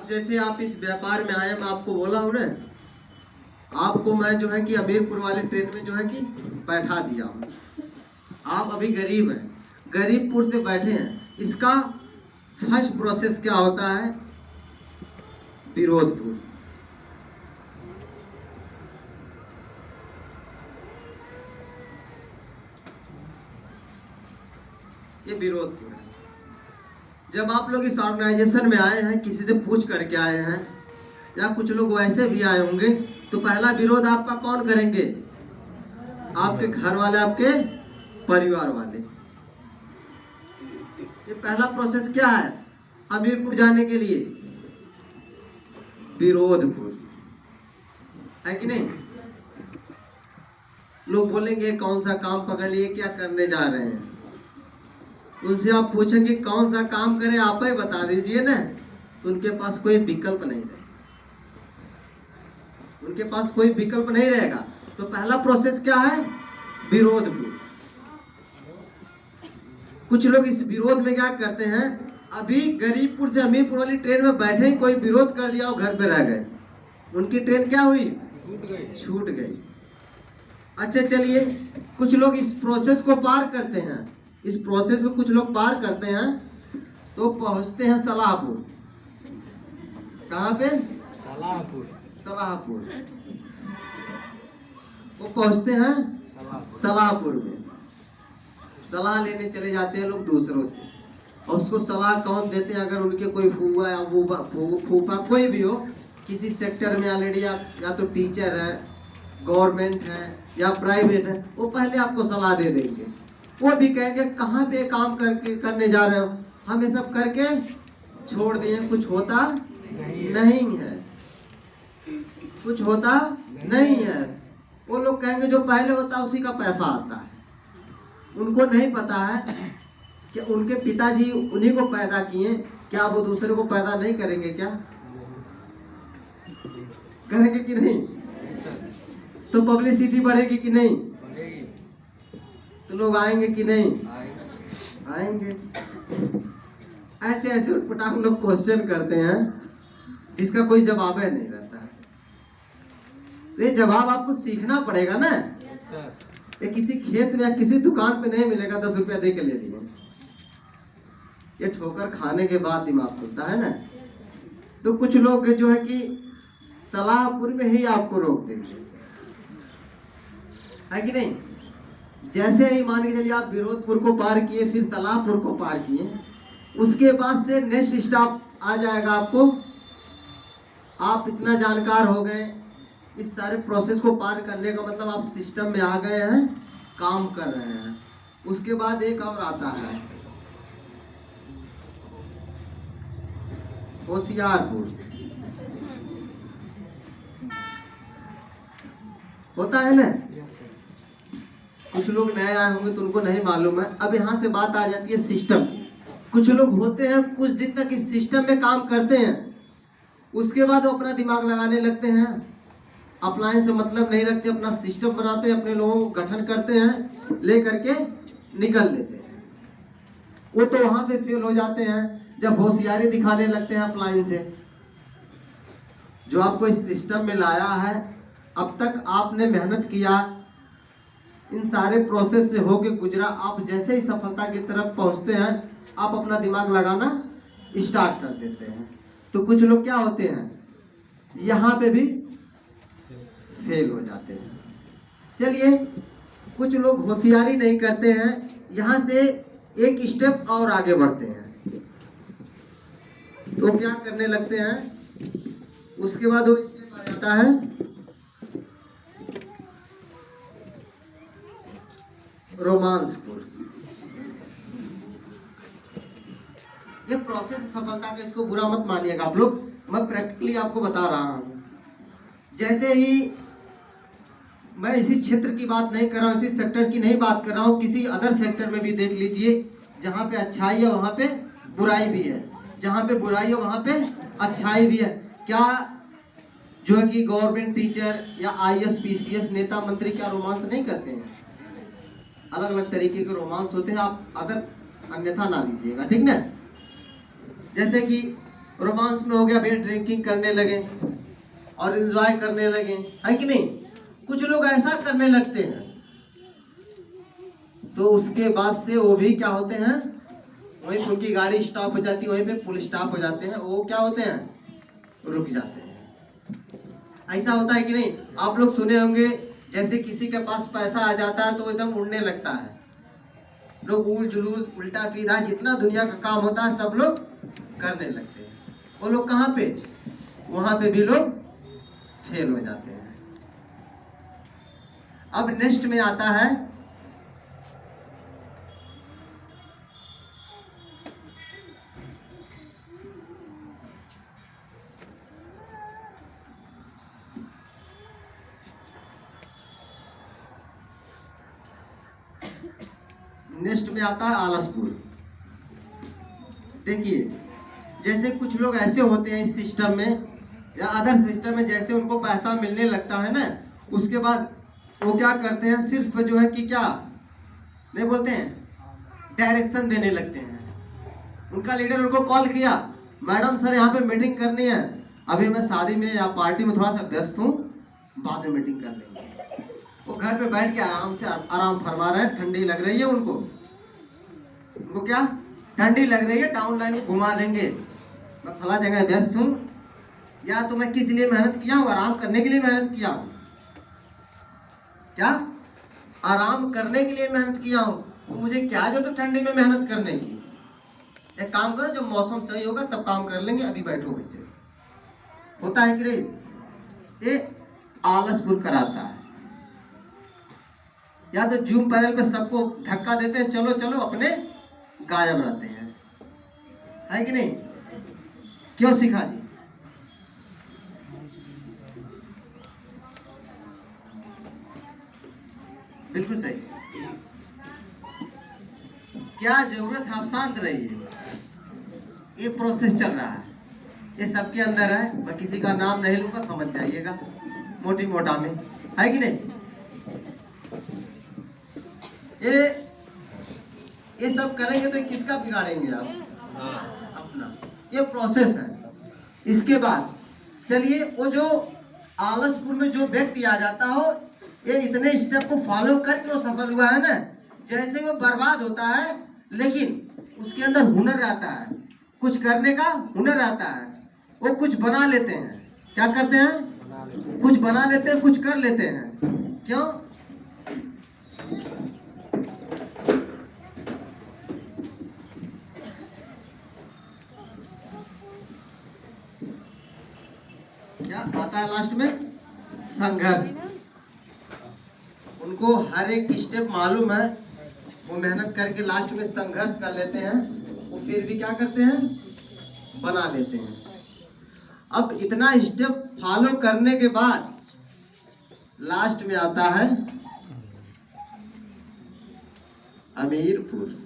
अब जैसे आप इस व्यापार में आए, मैं आपको बोला हूँ ना, आपको मैं जो है कि हमीरपुर वाले ट्रेन में जो है कि बैठा दिया हूँ। आप अभी गरीब हैं, गरीबपुर से बैठे हैं। इसका फर्स्ट प्रोसेस क्या होता है? विरोधपुर। ये विरोधपुर है। जब आप लोग इस ऑर्गेनाइजेशन में आए हैं, किसी से पूछ करके आए हैं या कुछ लोग वैसे भी आए होंगे, तो पहला विरोध आपका कौन करेंगे? आपके घर वाले, आपके परिवार वाले। ये पहला प्रोसेस क्या है हमीरपुर जाने के लिए? विरोधपुर, है कि नहीं? लोग बोलेंगे कौन सा काम पकड़ लिए, क्या करने जा रहे हैं। उनसे आप पूछेंगे कौन सा काम करें, आप ही बता दीजिए ना, तो उनके पास कोई विकल्प नहीं रहेगा। उनके पास कोई विकल्प नहीं रहेगा। तो पहला प्रोसेस क्या है? विरोधपुर। कुछ लोग इस विरोध में क्या करते हैं, अभी गरीबपुर से हमीरपुर वाली ट्रेन में बैठे ही कोई विरोध कर दिया और घर पे रह गए, उनकी ट्रेन क्या हुई? छूट गई। अच्छा चलिए, कुछ लोग इस प्रोसेस को पार करते हैं, इस प्रोसेस को कुछ लोग पार करते हैं तो पहुंचते हैं सलाहपुर। कहाँ पे? सलाहपुर। सलाहपुर वो पहुंचते हैं सलाहपुर में। सलाह लेने चले जाते हैं लोग दूसरों से, और उसको सलाह कौन देते हैं? अगर उनके कोई फूफा या फूफा कोई भी हो, किसी सेक्टर में ऑलरेडी या तो टीचर है, गवर्नमेंट है या प्राइवेट है, वो पहले आपको सलाह दे देंगे। वो भी कहेंगे कहाँ पे काम करने जा रहे हो, हम ये सब करके छोड़ दिए, कुछ होता नहीं है, कुछ होता नहीं है। वो लोग कहेंगे जो पहले होता उसी का पैसा आता है। उनको नहीं पता है कि उनके पिताजी उन्हीं को पैदा किए, क्या वो दूसरे को पैदा नहीं करेंगे? क्या करेंगे कि नहीं? तो पब्लिसिटी बढ़ेगी कि नहीं? तो लोग आएंगे कि नहीं? आएंगे। ऐसे ऐसे उटपटांग लोग क्वेश्चन करते हैं जिसका कोई जवाब है नहीं रहता है। ये जवाब आपको सीखना पड़ेगा ना। ये किसी खेत में या किसी दुकान पे नहीं मिलेगा 10 रुपया दे के ले लिए। ये ठोकर खाने के बाद दिमाग खुलता है ना। तो कुछ लोग जो है कि सलाहपुर में ही आपको रोक देंगे, है कि नहीं? जैसे ही मान के चलिए आप विरोधपुर को पार किए, फिर सलाहपुर को पार किए, उसके बाद से नेक्स्ट स्टॉप आ जाएगा आपको। आप इतना जानकार हो गए, इस सारे प्रोसेस को पार करने का मतलब आप सिस्टम में आ गए हैं, काम कर रहे हैं। उसके बाद एक और आता है होशियारपुर। होता है ना? कुछ लोग नए आए होंगे तो उनको नहीं मालूम है। अब यहाँ से बात आ जाती है सिस्टम। कुछ लोग होते हैं कुछ दिन तक इस सिस्टम में काम करते हैं, उसके बाद वो अपना दिमाग लगाने लगते हैं, अप्लायंस से मतलब नहीं रखते, अपना सिस्टम बनाते हैं, अपने लोगों को गठन करते हैं, ले करके निकल लेते हैं। वो तो वहां पे फेल हो जाते हैं जब होशियारी दिखाने लगते हैं अप्लायंस से। जो आपको इस सिस्टम में लाया है, अब तक आपने मेहनत किया, इन सारे प्रोसेस से होके गुजरा, आप जैसे ही सफलता की तरफ पहुंचते हैं आप अपना दिमाग लगाना स्टार्ट कर देते हैं। तो कुछ लोग क्या होते हैं, यहाँ पे भी फेल हो जाते हैं। चलिए, कुछ लोग होशियारी नहीं करते हैं, यहाँ से एक स्टेप और आगे बढ़ते हैं। तो क्या करने लगते हैं, उसके बाद वो स्टेप आ जाता है रोमांसपुर। ये प्रोसेस सफलता का, इसको बुरा मत मानिएगा आप लोग, मैं प्रैक्टिकली आपको बता रहा हूँ। जैसे ही मैं इसी क्षेत्र की बात नहीं कर रहा हूँ, इसी सेक्टर की नहीं बात कर रहा हूँ, किसी अदर सेक्टर में भी देख लीजिए, जहाँ पे अच्छाई है वहाँ पे बुराई भी है, जहाँ पे बुराई है वहाँ पे अच्छाई भी है। क्या जो है कि गवर्नमेंट टीचर या IAS PCS नेता मंत्री क्या रोमांस नहीं करते हैं? अलग अलग तरीके के रोमांस होते हैं, आप अदर अन्यथा ना लीजिएगा, ठीक ना? जैसे कि रोमांस में हो गया भाई, ड्रिंकिंग करने लगे और एंजॉय करने लगे, है कि नहीं। कुछ लोग ऐसा करने लगते हैं तो उसके बाद से वो भी क्या होते हैं, वहीं उनकी गाड़ी स्टॉप हो जाती है, वहीं पे पुलिस स्टॉप हो जाते हैं, वो क्या होते हैं, रुक जाते हैं। ऐसा होता है कि नहीं। आप लोग सुने होंगे जैसे किसी के पास पैसा आ जाता है तो वो एकदम उड़ने लगता है, लोग उल जुलूल उल्टा सीधा जितना दुनिया का काम होता है सब लोग करने लगते हैं। वो लोग कहाँ पे, वहां पे भी लोग फेल हो जाते हैं। अब नेक्स्ट में आता है आलसपुर। देखिए जैसे कुछ लोग ऐसे होते हैं इस सिस्टम में या अदर सिस्टम में, जैसे उनको पैसा मिलने लगता है ना, उसके बाद वो क्या करते हैं, सिर्फ जो है कि क्या नहीं बोलते हैं, डायरेक्शन देने लगते हैं। उनका लीडर उनको कॉल किया, मैडम सर यहाँ पे मीटिंग करनी है, अभी मैं शादी में या पार्टी में थोड़ा सा व्यस्त हूँ, बाद में मीटिंग कर लेंगे। वो घर पे बैठ के आराम से आराम फरमा रहे हैं, ठंडी लग रही है उनको क्या ठंडी लग रही है, टाउन लाइन में घुमा देंगे, मैं फला जगह व्यस्त हूँ, या तो मैं किस लिए मेहनत किया हूँ, आराम करने के लिए मेहनत किया हूँ, क्या आराम करने के लिए मेहनत किया हूँ, तो मुझे क्या जो तो ठंडी में मेहनत करने की। एक काम करो, जब मौसम सही होगा तब काम कर लेंगे, अभी बैठो वैसे। होता है कि नहीं, ये आलसपुर कराता है। या तो जूम पैनल पे सबको धक्का देते हैं, चलो चलो, अपने गायब रहते हैं, है कि नहीं। क्यों सिखा जी, बिल्कुल सही। क्या जरूरत है, आप शांत रहिए, ये प्रोसेस चल रहा है, ये सबके अंदर है, मैं किसी का नाम नहीं लूंगा, समझ जाइएगा मोटी मोटा में, है कि नहीं। ये सब करेंगे तो किसका बिगाड़ेंगे आप, अपना। ये प्रोसेस है। इसके बाद चलिए, वो जो आलसपुर में जो व्यक्ति आ जाता हो, ये इतने स्टेप को फॉलो करके वो सफल हुआ है ना, जैसे वो बर्बाद होता है लेकिन उसके अंदर हुनर रहता है, कुछ करने का हुनर रहता है, वो कुछ बना लेते हैं। क्या करते हैं, कुछ बना लेते हैं, कुछ कर लेते हैं। क्यों, क्या आता है लास्ट में, संघर्ष। उनको हर एक स्टेप मालूम है, वो मेहनत करके लास्ट में संघर्ष कर लेते हैं, वो फिर भी क्या करते हैं, बना लेते हैं। अब इतना स्टेप फॉलो करने के बाद लास्ट में आता है हमीरपुर।